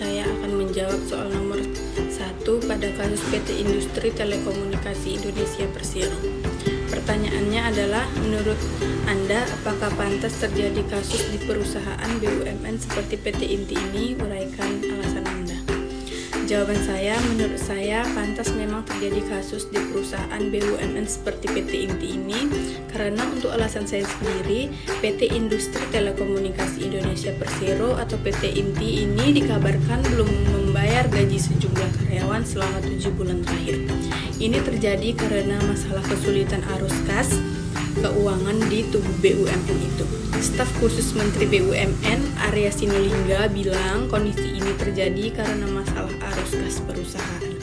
saya akan menjawab soal nomor 1 pada kasus PT Industri Telekomunikasi Indonesia Persero. Pertanyaannya adalah, menurut Anda, apakah pantas terjadi kasus di perusahaan BUMN seperti PT Inti ini? Uraikan alasan Anda. Jawaban saya, menurut saya pantas memang terjadi kasus di perusahaan BUMN seperti PT Inti ini, karena untuk alasan saya sendiri, PT Industri Telekomunikasi Indonesia Persero atau PT Inti ini dikabarkan belum membayar gaji sejumlah karyawan selama 7 bulan terakhir. Ini terjadi karena masalah kesulitan arus kas keuangan di tubuh BUMN itu. Staf khusus Menteri BUMN Arya Sinulinga bilang kondisi ini terjadi karena masalah arus kas perusahaan.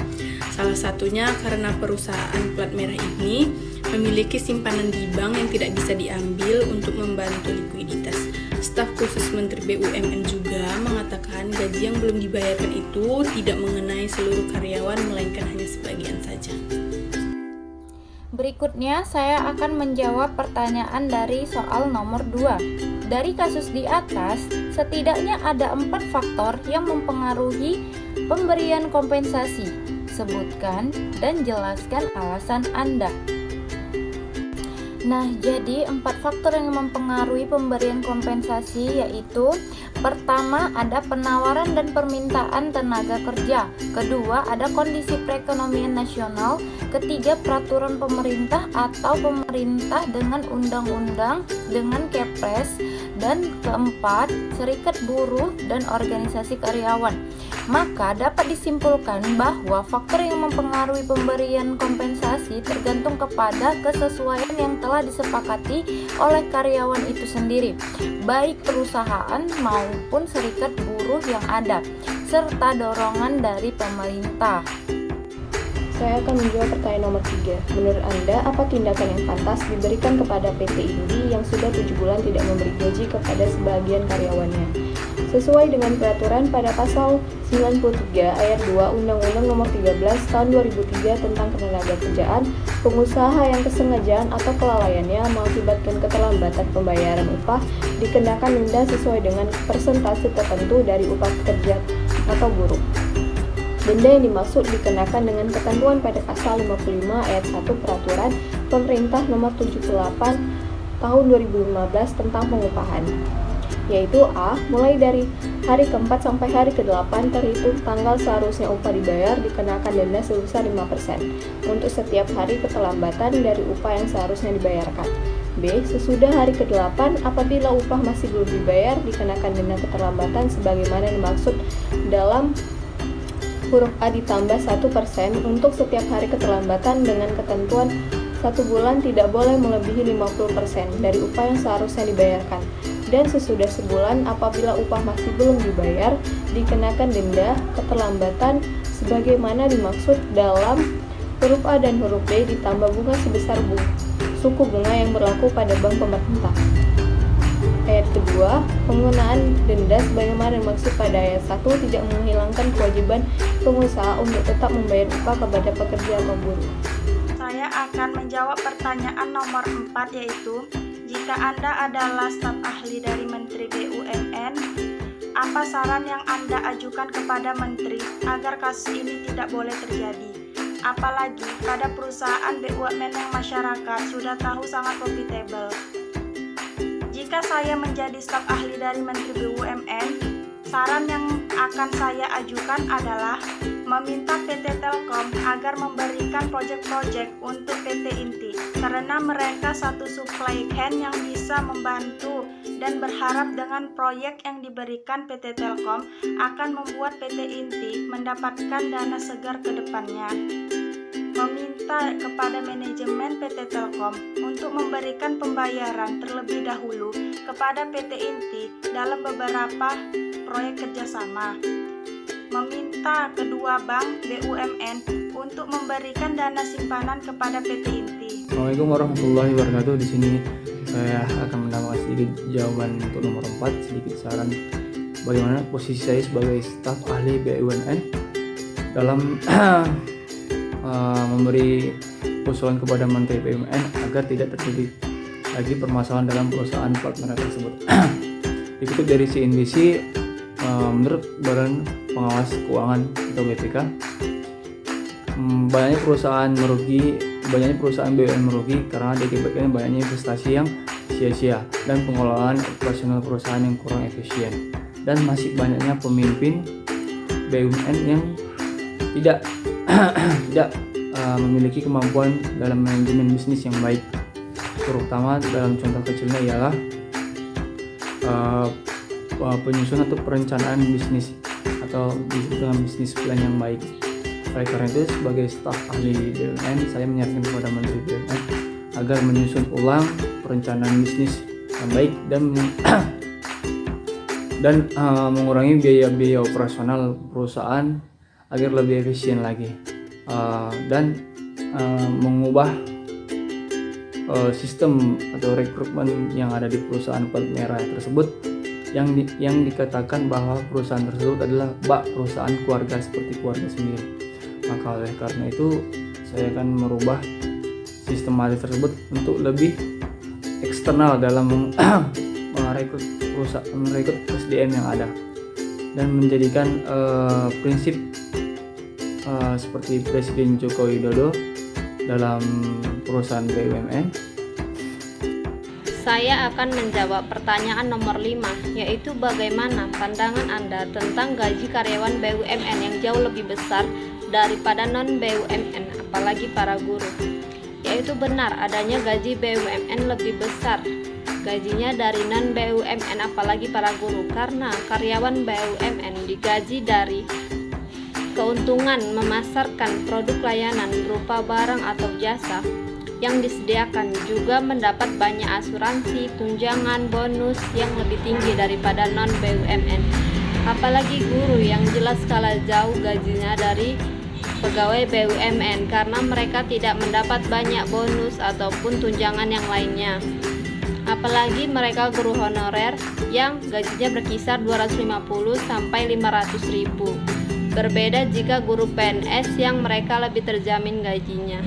Salah satunya karena perusahaan plat merah ini memiliki simpanan di bank yang tidak bisa diambil untuk membantu likuiditas. Staf khusus Menteri BUMN juga mengatakan gaji yang belum dibayarkan itu tidak mengenai seluruh karyawan, melainkan hanya sebagian saja. Berikutnya, saya akan menjawab pertanyaan dari soal nomor 2. Dari kasus di atas, setidaknya ada 4 faktor yang mempengaruhi pemberian kompensasi. Sebutkan dan jelaskan alasan Anda. Nah, jadi 4 faktor yang mempengaruhi pemberian kompensasi yaitu: pertama, ada penawaran dan permintaan tenaga kerja. Kedua, ada kondisi perekonomian nasional. Ketiga, peraturan pemerintah atau pemerintah dengan undang-undang, dengan Kepres. Dan keempat, serikat buruh dan organisasi karyawan. Maka dapat disimpulkan bahwa faktor yang mempengaruhi pemberian kompensasi tergantung kepada kesesuaian yang telah disepakati oleh karyawan itu sendiri, baik perusahaan maupun serikat buruh yang ada, serta dorongan dari pemerintah. Saya akan menjawab pertanyaan nomor 3. Menurut Anda, apa tindakan yang pantas diberikan kepada PT Indi yang sudah 7 bulan tidak memberi gaji kepada sebagian karyawannya? Sesuai dengan peraturan pada pasal 93 ayat 2 Undang-Undang Nomor 13 Tahun 2003 tentang Ketenagakerjaan, pengusaha yang kesengajaan atau kelalaiannya mengakibatkan keterlambatan pembayaran upah dikenakan denda sesuai dengan persentase tertentu dari upah pekerja atau buruh. Denda yang dimaksud dikenakan dengan ketentuan pada pasal 55 ayat 1 Peraturan Pemerintah Nomor 78 Tahun 2015 tentang pengupahan, yaitu A. Mulai dari hari keempat sampai hari ke-8 terhitung tanggal seharusnya upah dibayar dikenakan denda sebesar 5% untuk setiap hari keterlambatan dari upah yang seharusnya dibayarkan. B. Sesudah hari ke-8 apabila upah masih belum dibayar dikenakan denda keterlambatan sebagaimana dimaksud dalam huruf A ditambah 1% untuk setiap hari keterlambatan dengan ketentuan 1 bulan tidak boleh melebihi 50% dari upah yang seharusnya dibayarkan, dan sesudah sebulan apabila upah masih belum dibayar dikenakan denda keterlambatan sebagaimana dimaksud dalam huruf A dan huruf B ditambah bunga sebesar suku bunga yang berlaku pada bank pemerintah. Ayat kedua, penggunaan denda sebagaimana dimaksud pada ayat 1 tidak menghilangkan kewajiban pengusaha untuk tetap membayar upah kepada pekerja atau buruh. Saya akan menjawab pertanyaan nomor 4, yaitu, jika Anda adalah staf ahli dari Menteri BUMN, apa saran yang Anda ajukan kepada Menteri agar kasus ini tidak boleh terjadi? Apalagi pada perusahaan BUMN yang masyarakat sudah tahu sangat profitable. Jika saya menjadi staf ahli dari Menteri BUMN, saran yang akan saya ajukan adalah meminta PT Telkom agar memberikan proyek-proyek untuk PT Inti, karena mereka satu supply chain yang bisa membantu dan berharap dengan proyek yang diberikan PT Telkom akan membuat PT Inti mendapatkan dana segar ke depannya. Meminta kepada manajemen PT Telkom untuk memberikan pembayaran terlebih dahulu kepada PT Inti dalam beberapa proyek kerjasama. Meminta kedua bank BUMN untuk memberikan dana simpanan kepada PT Inti. Assalamualaikum warahmatullahi wabarakatuh. Di sini saya akan menambahkan sedikit jawaban untuk nomor 4, sedikit saran bagaimana posisi saya sebagai staf ahli BUMN dalam memberi usulan kepada Menteri BUMN agar tidak terjadi lagi permasalahan dalam perusahaan plat merah tersebut. Dikutip dari CNBC, menurut Badan Pengawas Keuangan atau BPK, banyaknya perusahaan BUMN merugi karena diakibatkan banyaknya investasi yang sia-sia dan pengelolaan operasional perusahaan yang kurang efisien, dan masih banyaknya pemimpin BUMN yang tidak memiliki kemampuan dalam manajemen bisnis yang baik. Terutama dalam contoh kecilnya ialah penyusunan atau perencanaan bisnis atau dengan bisnis plan yang baik. Oleh karena itu, sebagai staf ahli BUMN, saya menyarankan kepada Menteri BUMN agar menyusun ulang perencanaan bisnis yang baik dan mengurangi biaya-biaya operasional perusahaan agar lebih efisien lagi, dan mengubah sistem atau rekrutmen yang ada di perusahaan plat merah tersebut yang dikatakan bahwa perusahaan tersebut adalah bak perusahaan keluarga seperti keluarga sendiri. Maka oleh karena itu saya akan merubah sistematis tersebut untuk lebih eksternal dalam merekrut SDM yang ada, dan menjadikan prinsip seperti Presiden Joko Widodo dalam perusahaan BUMN. Saya akan menjawab pertanyaan nomor 5, yaitu bagaimana pandangan Anda tentang gaji karyawan BUMN yang jauh lebih besar daripada non-BUMN, apalagi para guru. Yaitu benar adanya gaji BUMN lebih besar gajinya dari non-BUMN, apalagi para guru, karena karyawan BUMN digaji dari keuntungan memasarkan produk layanan berupa barang atau jasa yang disediakan, juga mendapat banyak asuransi, tunjangan, bonus yang lebih tinggi daripada non-BUMN. Apalagi guru yang jelas kalah jauh gajinya dari pegawai BUMN karena mereka tidak mendapat banyak bonus ataupun tunjangan yang lainnya. Apalagi mereka guru honorer yang gajinya berkisar 250 sampai 500 ribu. Berbeda jika guru PNS yang mereka lebih terjamin gajinya.